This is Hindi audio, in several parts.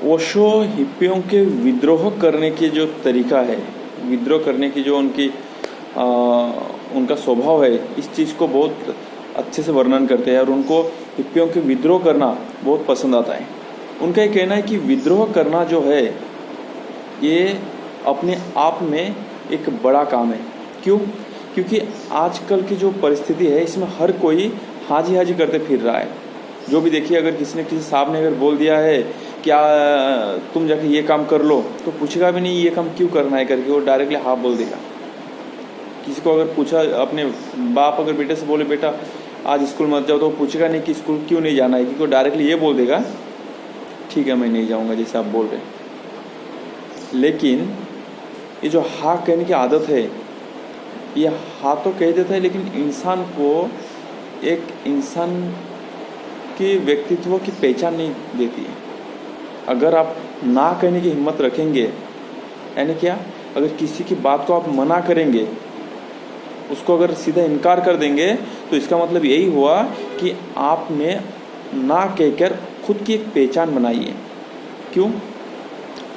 ओशो हिप्पियों के विद्रोह करने की जो तरीका है, विद्रोह करने की जो उनका स्वभाव है, इस चीज़ को बहुत अच्छे से वर्णन करते हैं और उनको हिप्पियों के विद्रोह करना बहुत पसंद आता है। उनका ये कहना है कि विद्रोह करना जो है ये अपने आप में एक बड़ा काम है। क्यों? क्योंकि आजकल की जो परिस्थिति है इसमें हर कोई हाजी हाजी करते फिर रहा है। जो भी देखिए, अगर किसी ने किसी साहब ने अगर बोल दिया है क्या तुम जाके ये काम कर लो, तो पूछेगा भी नहीं ये काम क्यों करना है करके, वो डायरेक्टली हाँ बोल देगा। किसी को अगर पूछा, अपने बाप अगर बेटे से बोले बेटा आज स्कूल मत जाओ, तो पूछेगा नहीं कि स्कूल क्यों नहीं जाना है, क्योंकि वो डायरेक्टली ये बोल देगा ठीक है मैं नहीं जाऊँगा, जैसे आप बोल रहे हैं। लेकिन ये जो हाँ कहने की आदत है, ये हाँ तो कह देता है लेकिन इंसान को एक इंसान के व्यक्तित्व की पहचान नहीं देती है। अगर आप ना कहने की हिम्मत रखेंगे, यानी क्या, अगर किसी की बात को आप मना करेंगे, उसको अगर सीधा इनकार कर देंगे, तो इसका मतलब यही हुआ कि आपने ना कहकर खुद की एक पहचान बनाई है। क्यों?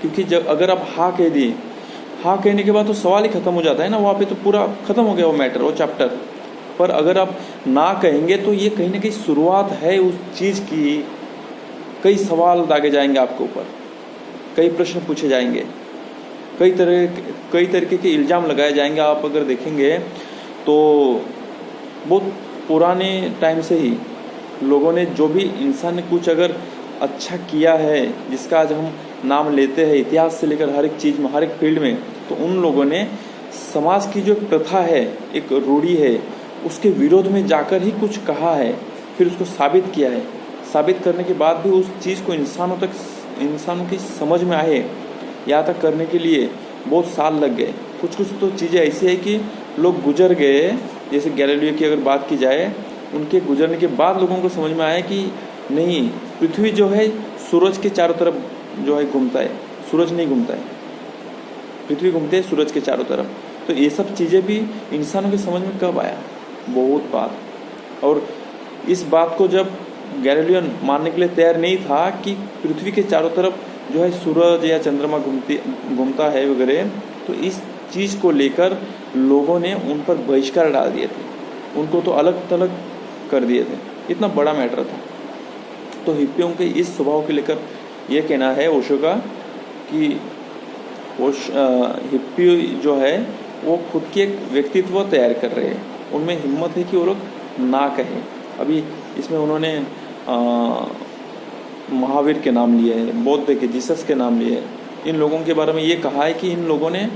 क्योंकि जब अगर आप हाँ कह दिए, हाँ कहने के बाद तो सवाल ही ख़त्म हो जाता है ना, वहाँ पे तो पूरा ख़त्म हो गया वो मैटर, वो चैप्टर। पर अगर आप ना कहेंगे तो ये कहीं ना कहीं शुरुआत है उस चीज़ की। कई सवाल दागे जाएंगे आपके ऊपर, कई प्रश्न पूछे जाएंगे, कई तरीके के इल्ज़ाम लगाए जाएंगे। आप अगर देखेंगे तो बहुत पुराने टाइम से ही लोगों ने, जो भी इंसान ने कुछ अगर अच्छा किया है, जिसका आज हम नाम लेते हैं, इतिहास से लेकर हर एक चीज़ में, हर एक फील्ड में, तो उन लोगों ने समाज की जो प्रथा है, एक रूढ़ी है, उसके विरोध में जाकर ही कुछ कहा है, फिर उसको साबित किया है। साबित करने के बाद भी उस चीज़ को इंसानों की समझ में आए, यहाँ तक करने के लिए बहुत साल लग गए। कुछ तो चीज़ें ऐसी है कि लोग गुजर गए, जैसे गैलीलियो की अगर बात की जाए, उनके गुजरने के बाद लोगों को समझ में आया कि नहीं, पृथ्वी जो है सूरज के चारों तरफ जो है घूमता है, सूरज नहीं घूमता है, पृथ्वी घूमते है सूरज के चारों तरफ। तो ये सब चीज़ें भी इंसानों के समझ में कब आया? बहुत बात। और इस बात को जब गैलीलियो मानने के लिए तैयार नहीं था कि पृथ्वी के चारों तरफ जो है सूरज या चंद्रमा घूमता है वगैरह, तो इस चीज़ को लेकर लोगों ने उन पर बहिष्कार डाल दिए थे, उनको तो अलग थलग कर दिए थे। इतना बड़ा मैटर था। तो हिप्पियों के इस स्वभाव के लेकर ये कहना है ओशो का कि हिप्पी जो है वो खुद की एक व्यक्तित्व तैयार कर रहे हैं, उनमें हिम्मत है कि वो लोग ना कहें। अभी इसमें उन्होंने महावीर के नाम लिए हैं, बौद्ध के, जीसस के नाम लिए हैं। इन लोगों के बारे में ये कहा है कि इन लोगों ने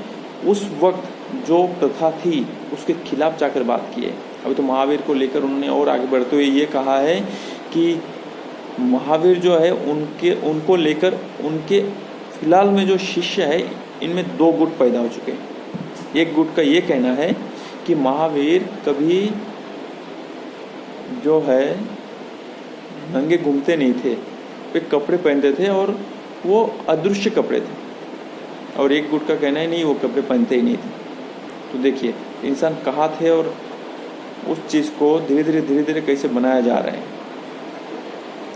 उस वक्त जो प्रथा थी उसके खिलाफ जाकर बात की है। अभी तो महावीर को लेकर उन्होंने और आगे बढ़ते हुए ये कहा है कि महावीर जो है उनको लेकर उनके फिलहाल में जो शिष्य है, इनमें 2 गुट पैदा हो चुके हैं। एक गुट का ये कहना है कि महावीर कभी जो है नंगे घूमते नहीं थे, वे कपड़े पहनते थे और वो अदृश्य कपड़े थे। और एक गुट का कहना है नहीं, वो कपड़े पहनते ही नहीं थे। तो देखिए इंसान कहाँ थे और उस चीज़ को धीरे धीरे कैसे बनाया जा रहा है।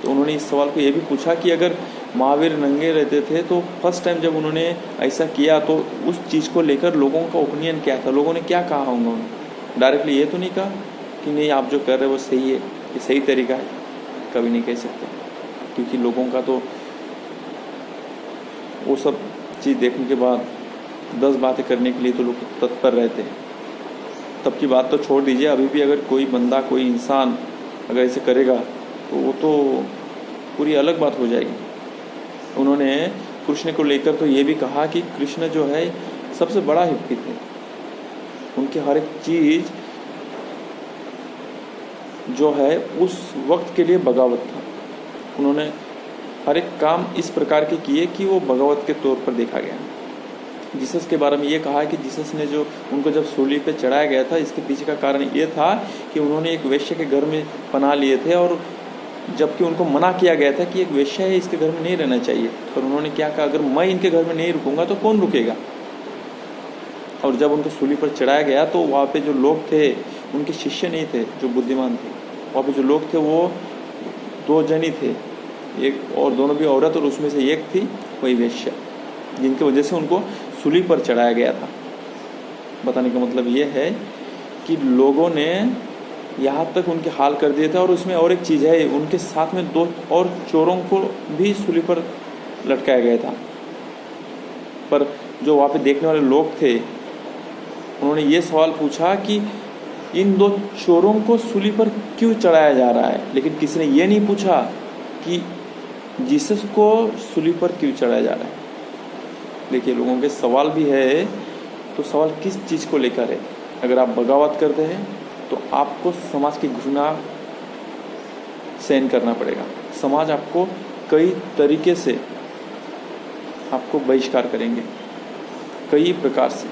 तो उन्होंने इस सवाल को ये भी पूछा कि अगर महावीर नंगे रहते थे तो फर्स्ट टाइम जब उन्होंने ऐसा किया तो उस चीज़ को लेकर लोगों का ओपिनियन क्या था, लोगों ने क्या कहा होगा। डायरेक्टली ये तो नहीं कहा कि नहीं आप जो कर रहे हो वो सही है, ये सही तरीका है, कभी नहीं कह सकते, क्योंकि लोगों का तो वो सब चीज़ देखने के बाद 10 बातें करने के लिए तो लोग तत्पर रहते हैं। तब की बात तो छोड़ दीजिए, अभी भी अगर कोई बंदा, कोई इंसान अगर ऐसे करेगा तो वो तो पूरी अलग बात हो जाएगी। उन्होंने कृष्ण को लेकर तो ये भी कहा कि कृष्ण जो है सबसे बड़ा हिप्पी थे, उनकी हर एक चीज़ जो है उस वक्त के लिए बगावत था। उन्होंने हर एक काम इस प्रकार के किए कि वो बगावत के तौर पर देखा गया। जीसस के बारे में ये कहा है कि जीसस ने जो उनको जब सूली पे चढ़ाया गया था, इसके पीछे का कारण ये था कि उन्होंने एक वेश्या के घर में पनाह लिए थे, और जबकि उनको मना किया गया था कि एक वेश्या है, इसके घर में नहीं रहना चाहिए। पर उन्होंने क्या कहा, अगर मैं इनके घर में नहीं रुकूंगा तो कौन रुकेगा। और जब उनको सूली पर चढ़ाया गया तो वहाँ पे जो लोग थे उनके शिष्य नहीं थे जो बुद्धिमान थे, वहाँ पे जो लोग थे वो 2 जन ही थे, एक और दोनों भी औरत, और उसमें से एक थी वही वेश्या, जिनकी वजह से उनको सूली पर चढ़ाया गया था। बताने का मतलब ये है कि लोगों ने यहाँ तक उनके हाल कर दिए थे। और उसमें और एक चीज़ है, उनके साथ में 2 और चोरों को भी सूली पर लटकाया गया था। पर जो वहाँ पे देखने वाले लोग थे, उन्होंने ये सवाल पूछा कि इन 2 चोरों को सूली पर क्यों चढ़ाया जा रहा है, लेकिन किसी ने ये नहीं पूछा कि जीसस को सूली पर क्यों चढ़ाया जा रहा है। देखिए, लोगों के सवाल भी है, तो सवाल किस चीज़ को लेकर है। अगर आप बगावत करते हैं तो आपको समाज की घृणा सहन करना पड़ेगा। समाज आपको कई तरीके से आपको बहिष्कार करेंगे, कई प्रकार से।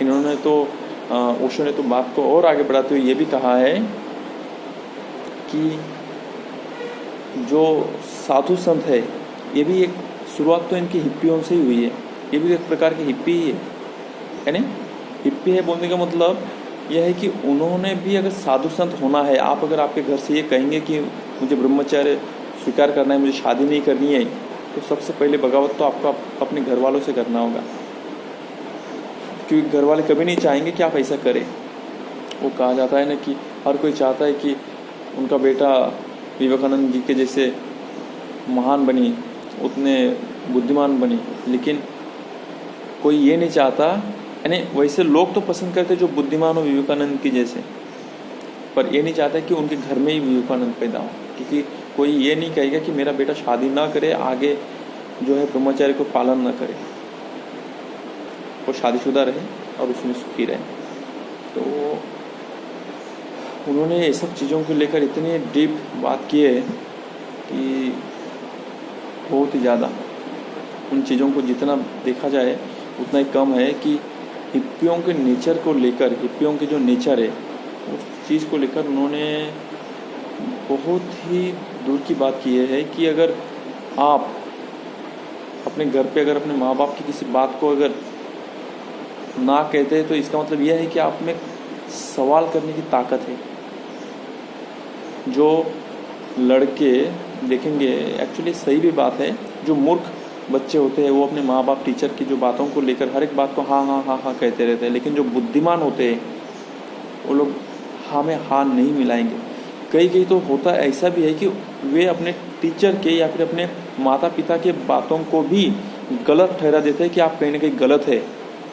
इन्होंने तो ओशो ने तो बात को और आगे बढ़ाते हुए ये भी कहा है कि जो साधु संत है, ये भी एक शुरुआत तो इनकी हिप्पियों से ही हुई है। ये भी एक प्रकार की हिप्पी ही है, यानी हिप्पी है बोलने का मतलब यह है कि उन्होंने भी अगर साधु संत होना है, आप अगर आपके घर से ये कहेंगे कि मुझे ब्रह्मचर्य स्वीकार करना है, मुझे शादी नहीं करनी है, तो सबसे पहले बगावत तो आपको अपने घर वालों से करना होगा, क्योंकि घर वाले कभी नहीं चाहेंगे कि आप ऐसा करें। वो कहा जाता है ना कि हर कोई चाहता है कि उनका बेटा विवेकानंद जी के जैसे महान बने, उतने बुद्धिमान बने, लेकिन कोई ये नहीं चाहता, यानी वैसे लोग तो पसंद करते जो बुद्धिमान हो विवेकानंद की जैसे, पर ये नहीं चाहता कि उनके घर में ही विवेकानंद पैदा हो, क्योंकि कोई ये नहीं कहेगा कि मेरा बेटा शादी ना करे, आगे जो है ब्रह्मचर्य को पालन ना करे, वो शादीशुदा रहे और उसमें सुखी रहे। तो उन्होंने ये सब चीज़ों को लेकर इतनी डीप बात की है कि बहुत ही ज़्यादा उन चीज़ों को जितना देखा जाए उतना ही कम है कि हिप्पियों के नेचर को लेकर, हिप्पियों के जो नेचर है उस चीज़ को लेकर उन्होंने बहुत ही दूर की बात की है कि अगर आप अपने घर पे अगर अपने माँ बाप की किसी बात को अगर ना कहते हैं, तो इसका मतलब यह है कि आप में सवाल करने की ताकत है। जो लड़के देखेंगे, एक्चुअली सही भी बात है, जो मूर्ख बच्चे होते हैं वो अपने माँ बाप टीचर की जो बातों को लेकर हर एक बात को हाँ हाँ हाँ हाँ कहते रहते हैं, लेकिन जो बुद्धिमान होते हैं वो लोग हाँ में हाँ नहीं मिलाएंगे। कई तो होता ऐसा भी है कि वे अपने टीचर के या फिर अपने माता पिता के बातों को भी गलत ठहरा देते हैं कि आप कहीं ना कहीं गलत है,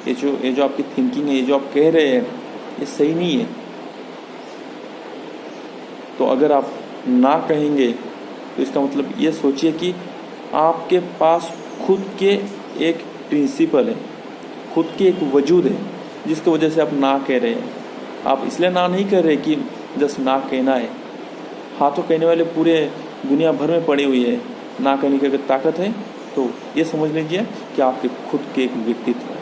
ये जो आपकी थिंकिंग है, ये जो आप कह रहे हैं, ये सही नहीं है। तो अगर आप ना कहेंगे तो इसका मतलब ये सोचिए कि आपके पास खुद के एक प्रिंसिपल है, खुद की एक वजूद है जिसकी वजह से आप ना कह रहे हैं। आप इसलिए ना नहीं कर रहे कि जस्ट ना कहना है। हाँ तो कहने वाले पूरे दुनिया भर में पड़ी हुई है, ना कहने की अगर ताकत है तो ये समझ लीजिए कि आपके खुद के एक व्यक्तित्व है।